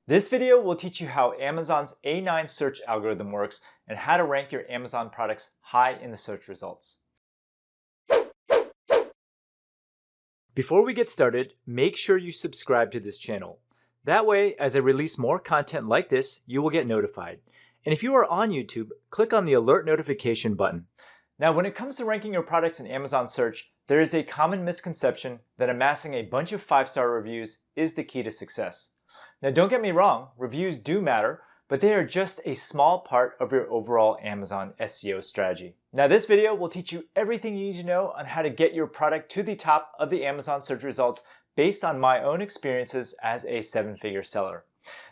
This video will teach you how Amazon's A9 search algorithm works and how to rank your Amazon products high in the search results. Before we get started, make sure you subscribe to this channel. That way, as I release more content like this, you will get notified. And if you are on YouTube, click on the alert notification button. Now, when it comes to ranking your products in Amazon search, there is a common misconception that amassing a bunch of 5-star reviews is the key to success. Now, don't get me wrong, reviews do matter, but they are just a small part of your overall Amazon SEO strategy. Now, this video will teach you everything you need to know on how to get your product to the top of the Amazon search results based on my own experiences as a 7-figure seller.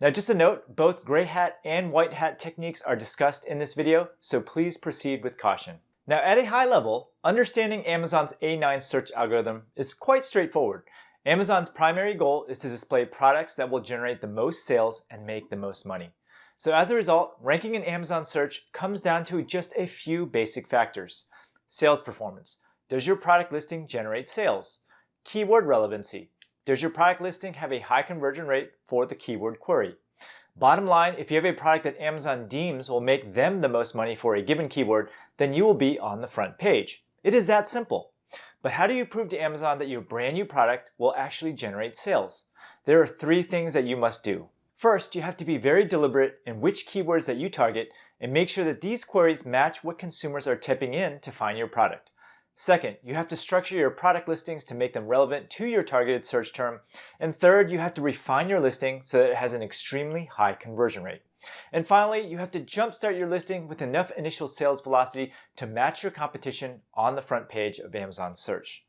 Now, just a note, both gray hat and white hat techniques are discussed in this video, so please proceed with caution. Now, at a high level, understanding Amazon's A9 search algorithm is quite straightforward. Amazon's primary goal is to display products that will generate the most sales and make the most money. So as a result, ranking in Amazon search comes down to just a few basic factors. Sales performance. Does your product listing generate sales? Keyword relevancy. Does your product listing have a high conversion rate for the keyword query? Bottom line, if you have a product that Amazon deems will make them the most money for a given keyword, then you will be on the front page. It is that simple. But how do you prove to Amazon that your brand new product will actually generate sales? There are 3 things that you must do. First, you have to be very deliberate in which keywords that you target and make sure that these queries match what consumers are typing in to find your product. Second, you have to structure your product listings to make them relevant to your targeted search term. And third, you have to refine your listing so that it has an extremely high conversion rate. And finally, you have to jumpstart your listing with enough initial sales velocity to match your competition on the front page of Amazon search.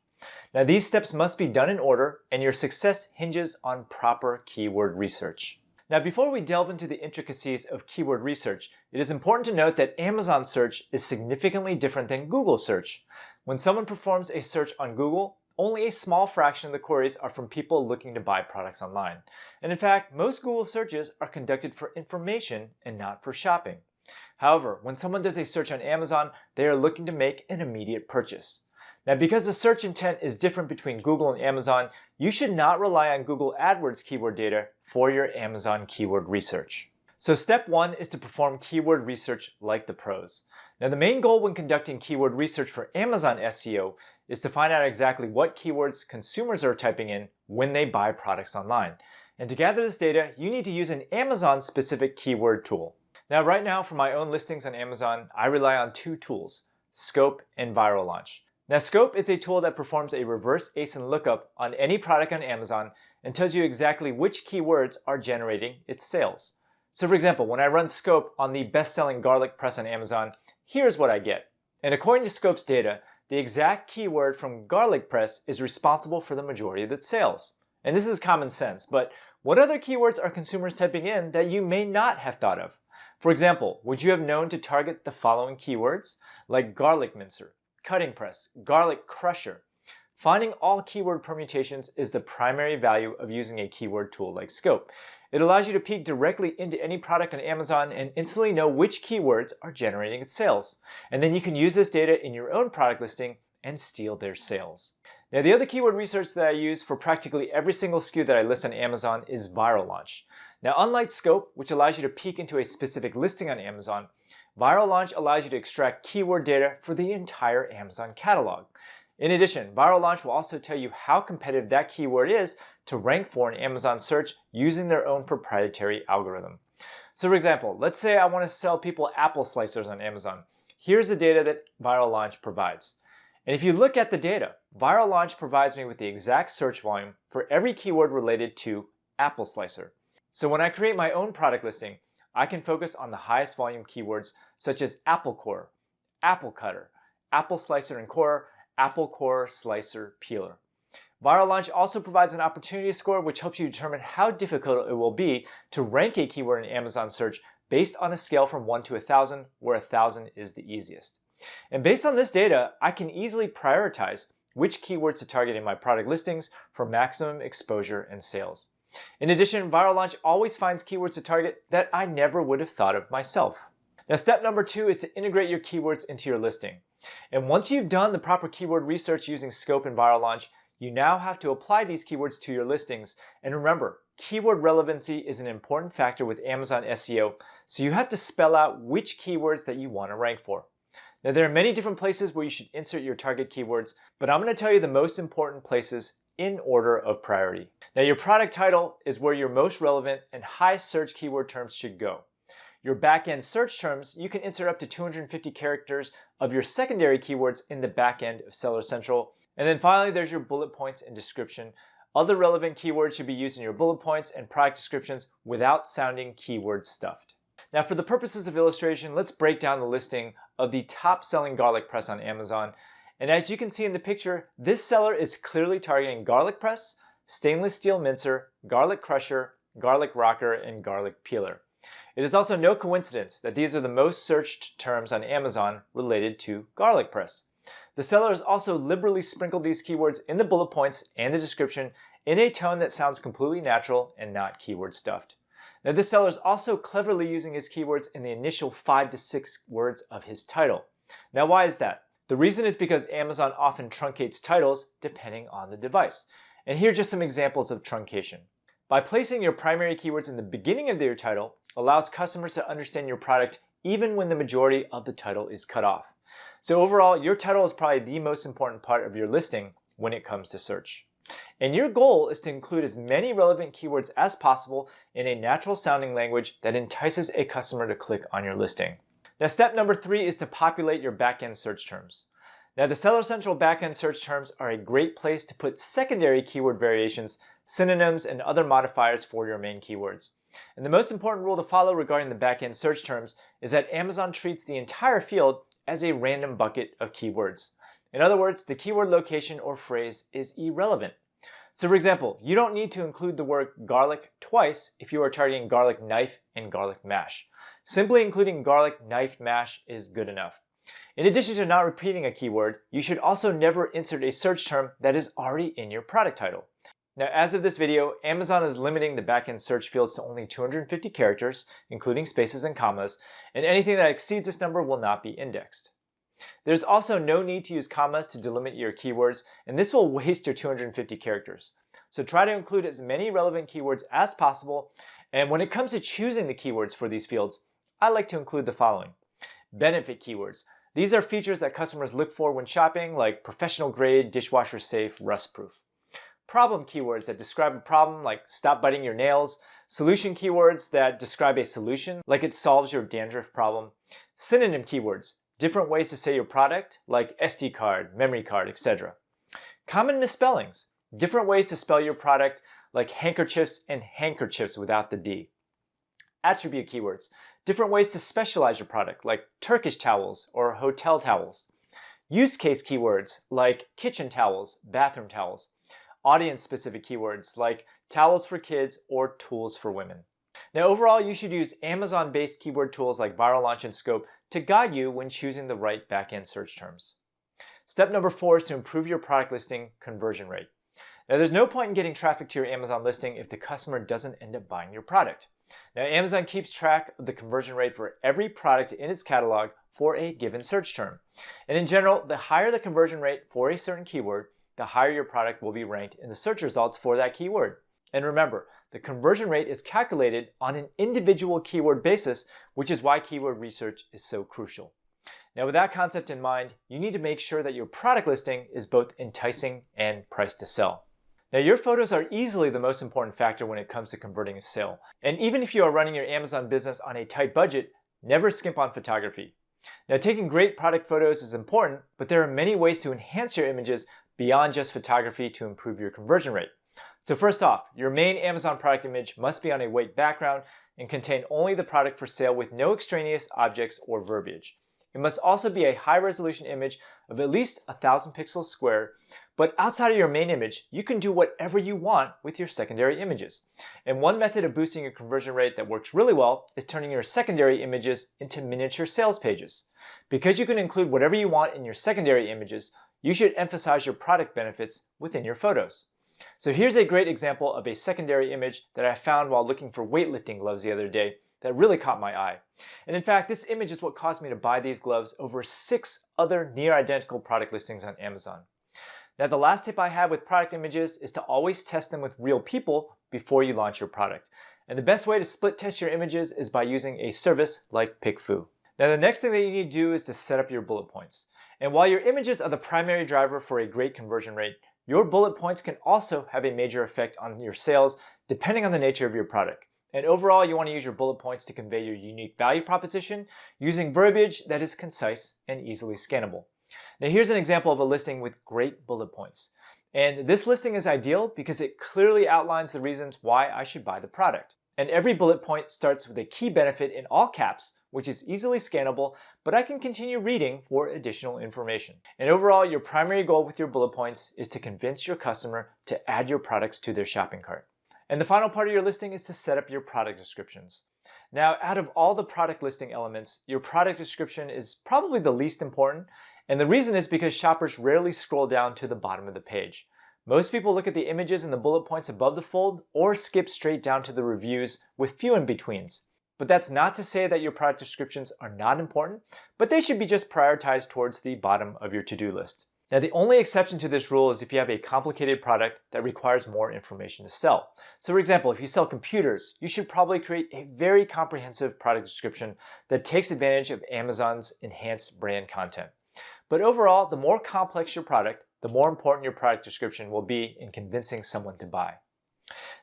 Now, these steps must be done in order, and your success hinges on proper keyword research. Now, before we delve into the intricacies of keyword research, it is important to note that Amazon search is significantly different than Google search. When someone performs a search on Google, only a small fraction of the queries are from people looking to buy products online. And in fact, most Google searches are conducted for information and not for shopping. However, when someone does a search on Amazon, they are looking to make an immediate purchase. Now, because the search intent is different between Google and Amazon, you should not rely on Google AdWords keyword data for your Amazon keyword research. So step 1 is to perform keyword research like the pros. Now, the main goal when conducting keyword research for Amazon SEO is to find out exactly what keywords consumers are typing in when they buy products online. And to gather this data, you need to use an Amazon-specific keyword tool. Now, right now, for my own listings on Amazon, I rely on 2 tools, Scope and Viral Launch. Now, Scope is a tool that performs a reverse ASIN lookup on any product on Amazon and tells you exactly which keywords are generating its sales. So for example, when I run Scope on the best-selling garlic press on Amazon, here's what I get. And according to Scope's data, the exact keyword from garlic press is responsible for the majority of its sales. And this is common sense, but what other keywords are consumers typing in that you may not have thought of? For example, would you have known to target the following keywords, like garlic mincer, cutting press, garlic crusher? Finding all keyword permutations is the primary value of using a keyword tool like Scope. It allows you to peek directly into any product on Amazon and instantly know which keywords are generating its sales. And then you can use this data in your own product listing and steal their sales. Now, the other keyword research that I use for practically every single SKU that I list on Amazon is Viral Launch. Now, unlike Scope, which allows you to peek into a specific listing on Amazon, Viral Launch allows you to extract keyword data for the entire Amazon catalog. In addition, Viral Launch will also tell you how competitive that keyword is to rank for in Amazon search using their own proprietary algorithm. So for example, let's say I want to sell people apple slicers on Amazon. Here's the data that Viral Launch provides. And if you look at the data, Viral Launch provides me with the exact search volume for every keyword related to apple slicer. So when I create my own product listing, I can focus on the highest volume keywords such as apple core, apple cutter, apple slicer and core, apple core slicer peeler. Viral Launch also provides an opportunity score which helps you determine how difficult it will be to rank a keyword in Amazon search based on a scale from 1 to 1,000, where 1,000 is the easiest. And based on this data, I can easily prioritize which keywords to target in my product listings for maximum exposure and sales. In addition, Viral Launch always finds keywords to target that I never would have thought of myself. Now, step number 2 is to integrate your keywords into your listing. And once you've done the proper keyword research using Scope and Viral Launch, you now have to apply these keywords to your listings. And remember, Keyword relevancy is an important factor with Amazon SEO, so you have to spell out which keywords that you want to rank for. Now, there are many different places where you should insert your target keywords, but I'm going to tell you the most important places in order of priority. Now, your product title is where your most relevant and high search keyword terms should go. Your back-end search terms, you can insert up to 250 characters of your secondary keywords in the back end of Seller Central. And then finally, there's your bullet points and description. Other relevant keywords should be used in your bullet points and product descriptions without sounding keyword stuffed. Now, for the purposes of illustration, let's break down the listing of the top-selling garlic press on Amazon. And as you can see in the picture, this seller is clearly targeting garlic press, stainless steel mincer, garlic crusher, garlic rocker, and garlic peeler. It is also no coincidence that these are the most searched terms on Amazon related to garlic press. The seller has also liberally sprinkled these keywords in the bullet points and the description in a tone that sounds completely natural and not keyword stuffed. Now, this seller is also cleverly using his keywords in the initial 5 to 6 words of his title. Now, why is that? The reason is because Amazon often truncates titles depending on the device. And here are just some examples of truncation. By placing your primary keywords in the beginning of your title allows customers to understand your product even when the majority of the title is cut off. So overall, your title is probably the most important part of your listing when it comes to search. And your goal is to include as many relevant keywords as possible in a natural sounding language that entices a customer to click on your listing. Now, step number 3 is to populate your backend search terms. Now, the Seller Central backend search terms are a great place to put secondary keyword variations, synonyms, and other modifiers for your main keywords. And the most important rule to follow regarding the backend search terms is that Amazon treats the entire field as a random bucket of keywords. In other words, the keyword location or phrase is irrelevant. So for example, you don't need to include the word garlic twice if you are targeting garlic knife and garlic mash. Simply including garlic knife mash is good enough. In addition to not repeating a keyword, you should also never insert a search term that is already in your product title. Now, as of this video, Amazon is limiting the backend search fields to only 250 characters, including spaces and commas, and anything that exceeds this number will not be indexed. There's also no need to use commas to delimit your keywords, and this will waste your 250 characters. So try to include as many relevant keywords as possible, and when it comes to choosing the keywords for these fields, I like to include the following. Benefit keywords. These are features that customers look for when shopping, like professional grade, dishwasher safe, rust proof. Problem keywords that describe a problem, like stop biting your nails. Solution keywords that describe a solution, like it solves your dandruff problem. Synonym keywords, different ways to say your product, like SD card, memory card, etc. Common misspellings, different ways to spell your product, like handkerchiefs and handkerchiefs without the D. Attribute keywords, different ways to specialize your product, like Turkish towels or hotel towels. Use case keywords, like kitchen towels, bathroom towels. Audience-specific keywords, like towels for kids or tools for women. Now, overall, you should use Amazon-based keyword tools like Viral Launch and Scope to guide you when choosing the right backend search terms. Step number 4 is to improve your product listing conversion rate. Now, there's no point in getting traffic to your Amazon listing if the customer doesn't end up buying your product. Now, Amazon keeps track of the conversion rate for every product in its catalog for a given search term. And in general, the higher the conversion rate for a certain keyword, the higher your product will be ranked in the search results for that keyword. And remember, the conversion rate is calculated on an individual keyword basis, which is why keyword research is so crucial. Now, with that concept in mind, you need to make sure that your product listing is both enticing and priced to sell. Now, your photos are easily the most important factor when it comes to converting a sale. And even if you are running your Amazon business on a tight budget, never skimp on photography. Now, taking great product photos is important, but there are many ways to enhance your images beyond just photography to improve your conversion rate. So first off, your main Amazon product image must be on a white background and contain only the product for sale with no extraneous objects or verbiage. It must also be a high-resolution image of at least 1,000 pixels square, but outside of your main image, you can do whatever you want with your secondary images. And one method of boosting your conversion rate that works really well is turning your secondary images into miniature sales pages. Because you can include whatever you want in your secondary images, you should emphasize your product benefits within your photos. So here's a great example of a secondary image that I found while looking for weightlifting gloves the other day that really caught my eye. And in fact, this image is what caused me to buy these gloves over 6 other near identical product listings on Amazon. Now, the last tip I have with product images is to always test them with real people before you launch your product. And the best way to split test your images is by using a service like PickFu. Now the next thing that you need to do is to set up your bullet points. And while your images are the primary driver for a great conversion rate, your bullet points can also have a major effect on your sales depending on the nature of your product. And overall, you want to use your bullet points to convey your unique value proposition using verbiage that is concise and easily scannable. Now here's an example of a listing with great bullet points. And this listing is ideal because it clearly outlines the reasons why I should buy the product. And every bullet point starts with a key benefit in all caps, which is easily scannable, but I can continue reading for additional information. And overall, your primary goal with your bullet points is to convince your customer to add your products to their shopping cart. And the final part of your listing is to set up your product descriptions. Now, out of all the product listing elements, your product description is probably the least important, and the reason is because shoppers rarely scroll down to the bottom of the page. Most people look at the images and the bullet points above the fold or skip straight down to the reviews with few in-betweens. But that's not to say that your product descriptions are not important, but they should be just prioritized towards the bottom of your to-do list. Now, the only exception to this rule is if you have a complicated product that requires more information to sell. So for example, if you sell computers, you should probably create a very comprehensive product description that takes advantage of Amazon's enhanced brand content. But overall, the more complex your product, the more important your product description will be in convincing someone to buy.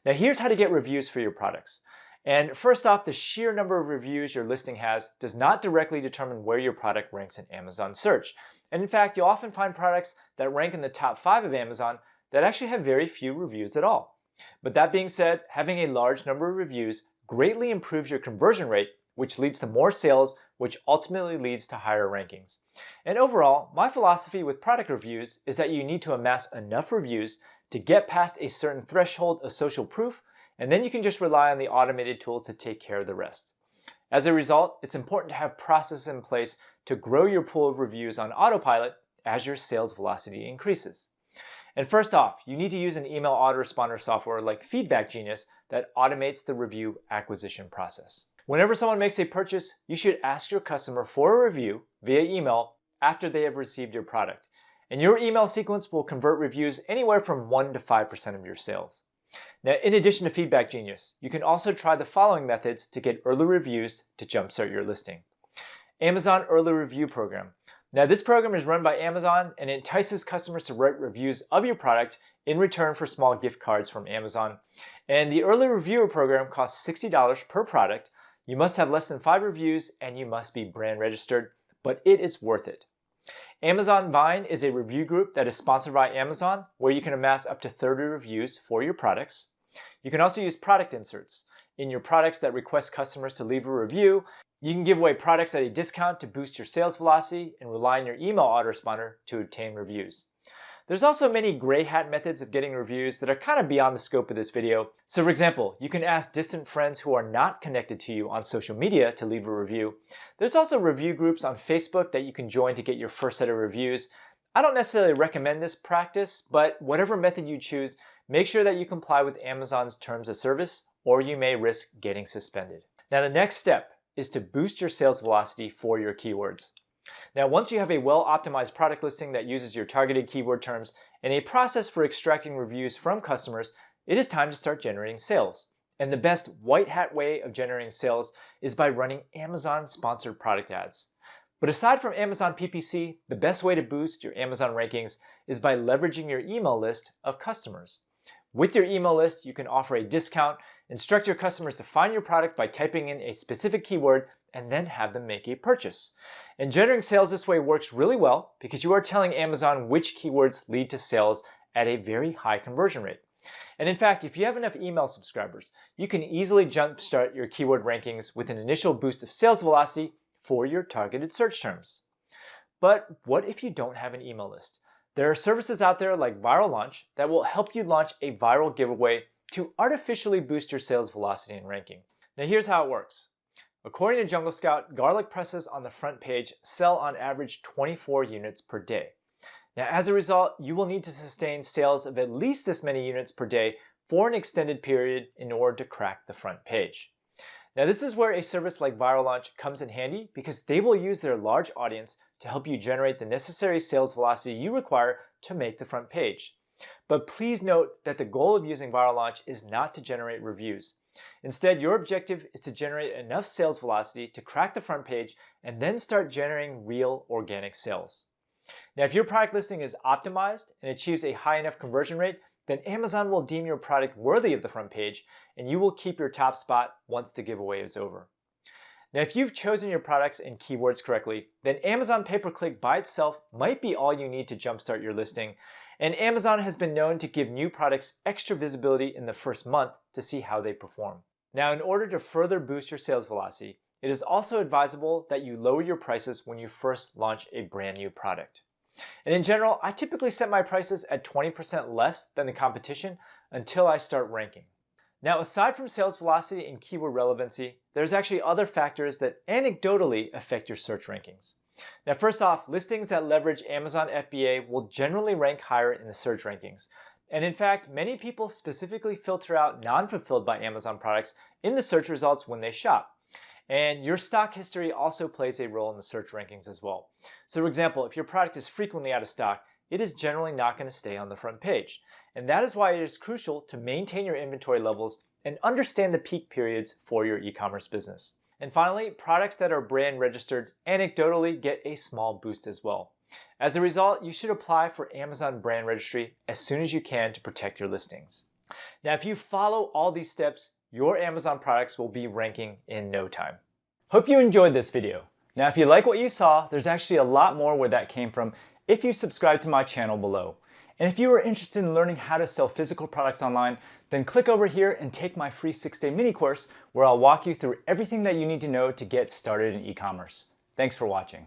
Now here's how to get reviews for your products. And first off, the sheer number of reviews your listing has does not directly determine where your product ranks in Amazon search. And in fact, you'll often find products that rank in the top 5 of Amazon that actually have very few reviews at all. But that being said, having a large number of reviews greatly improves your conversion rate, which leads to more sales, which ultimately leads to higher rankings. And overall, my philosophy with product reviews is that you need to amass enough reviews to get past a certain threshold of social proof, and then you can just rely on the automated tools to take care of the rest. As a result, it's important to have processes in place to grow your pool of reviews on autopilot as your sales velocity increases. And first off, you need to use an email autoresponder software like Feedback Genius that automates the review acquisition process. Whenever someone makes a purchase, you should ask your customer for a review via email after they have received your product. And your email sequence will convert reviews anywhere from 1 to 5% of your sales. Now, in addition to Feedback Genius, you can also try the following methods to get early reviews to jumpstart your listing. Amazon Early Review Program. Now, this program is run by Amazon and entices customers to write reviews of your product in return for small gift cards from Amazon. And the Early Reviewer Program costs $60 per product. You must have less than 5 reviews and you must be brand registered, but it is worth it. Amazon Vine is a review group that is sponsored by Amazon where you can amass up to 30 reviews for your products. You can also use product inserts in your products that request customers to leave a review. You can give away products at a discount to boost your sales velocity and rely on your email autoresponder to obtain reviews. There's also many gray hat methods of getting reviews that are kind of beyond the scope of this video. So for example, you can ask distant friends who are not connected to you on social media to leave a review. There's also review groups on Facebook that you can join to get your first set of reviews. I don't necessarily recommend this practice, but whatever method you choose, make sure that you comply with Amazon's terms of service or you may risk getting suspended. Now the next step is to boost your sales velocity for your keywords. Now, once you have a well-optimized product listing that uses your targeted keyword terms and a process for extracting reviews from customers, it is time to start generating sales. And the best white hat way of generating sales is by running Amazon-sponsored product ads. But aside from Amazon PPC, the best way to boost your Amazon rankings is by leveraging your email list of customers. With your email list, you can offer a discount, instruct your customers to find your product by typing in a specific keyword, and then have them make a purchase. And generating sales this way works really well because you are telling Amazon which keywords lead to sales at a very high conversion rate. And in fact, if you have enough email subscribers, you can easily jumpstart your keyword rankings with an initial boost of sales velocity for your targeted search terms. But what if you don't have an email list? There are services out there like Viral Launch that will help you launch a viral giveaway to artificially boost your sales velocity and ranking. Now here's how it works. According to Jungle Scout, garlic presses on the front page sell on average 24 units per day. Now as a result, you will need to sustain sales of at least this many units per day for an extended period in order to crack the front page. Now this is where a service like Viral Launch comes in handy because they will use their large audience to help you generate the necessary sales velocity you require to make the front page. But please note that the goal of using Viral Launch is not to generate reviews. Instead, your objective is to generate enough sales velocity to crack the front page and then start generating real organic sales. Now, if your product listing is optimized and achieves a high enough conversion rate, then Amazon will deem your product worthy of the front page and you will keep your top spot once the giveaway is over. Now, if you've chosen your products and keywords correctly, then Amazon pay-per-click by itself might be all you need to jumpstart your listing, and Amazon has been known to give new products extra visibility in the first month to see how they perform. Now, in order to further boost your sales velocity, it is also advisable that you lower your prices when you first launch a brand new product. And in general, I typically set my prices at 20% less than the competition until I start ranking. Now, aside from sales velocity and keyword relevancy, there's actually other factors that anecdotally affect your search rankings. Now, first off, listings that leverage Amazon FBA will generally rank higher in the search rankings. And in fact, many people specifically filter out non-fulfilled by Amazon products in the search results when they shop. And your stock history also plays a role in the search rankings as well. So for example, if your product is frequently out of stock, it is generally not going to stay on the front page. And that is why it is crucial to maintain your inventory levels and understand the peak periods for your e-commerce business. And finally, products that are brand registered anecdotally get a small boost as well. As a result, you should apply for Amazon brand registry as soon as you can to protect your listings. Now, if you follow all these steps, your Amazon products will be ranking in no time. Hope you enjoyed this video. Now, if you like what you saw, there's actually a lot more where that came from if you subscribe to my channel below. And if you are interested in learning how to sell physical products online, then click over here and take my free 6-day mini course where I'll walk you through everything that you need to know to get started in e-commerce. Thanks for watching.